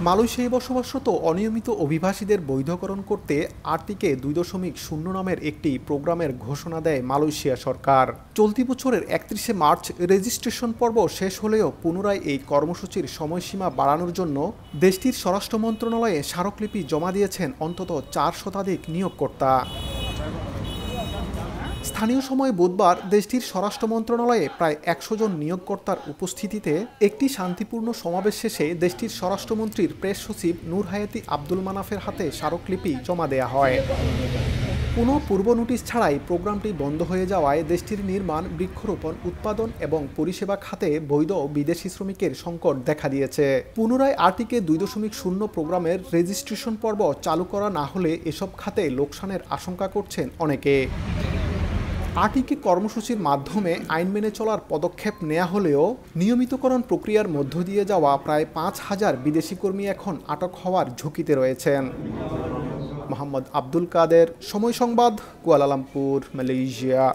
মালয়েশিয়ায় বসবাসরত অনিয়মিত অভিবাসীদের বৈধকরণ করতে আরটিকে 2.0 নামের একটি প্রোগ্রামের ঘোষণা দেয় মালয়েশিয়া সরকার। চলতি বছরের 31শে মার্চ রেজিস্ট্রেশন পর্ব শেষ হলেও পুনরায় এই কর্মসূচির সময়সীমা বাড়ানোর জন্য দেশটির স্বরাষ্ট্র মন্ত্রণালয়ে স্মারকলিপি জমা দিয়েছেন অন্তত 4 শতাধিক নিয়োগকর্তা। স্থানীয় সময় বুধবার দেশটির স্বরাষ্ট্র মন্ত্রণালয়ে প্রায় 100 জন নিয়োগকর্তার উপস্থিতিতে একটি শান্তিপূর্ণ সমাবেশ শেষে দেশটির স্বরাষ্ট্রমন্ত্রীর প্রেস সচিব নূর হায়াতি আব্দুল মানাফের হাতে স্মারকলিপি জমা দেয়া হয়। কোনো পূর্ব নোটিশ ছাড়াই প্রোগ্রামটি বন্ধ হয়ে যাওয়ায় দেশটির নির্মাণ, বৃক্ষরোপণ, উৎপাদন এবং পরিষেবা খাতে বৈধ বিদেশি শ্রমিকের সংকট দেখা দিয়েছে। পুনরায় আরটিকে 2.0 প্রোগ্রামের রেজিস্ট্রেশন পর্ব চালু করা না হলে এসব খাতে লোকসানের আশঙ্কা করছেন অনেকে। আরটিকে কর্মসূচির মাধ্যমে আইন মেনে চলার পদক্ষেপ নেওয়া হলেও নিয়মিতকরণ প্রক্রিয়ার মধ্য দিয়ে যাওয়া প্রায় 5,000 বিদেশি কর্মী এখন আটক হওয়ার ঝুঁকিতে রয়েছেন। মোহাম্মদ আব্দুল কাদের, সময় সংবাদ, কুয়ালালামপুর, মালয়েশিয়া।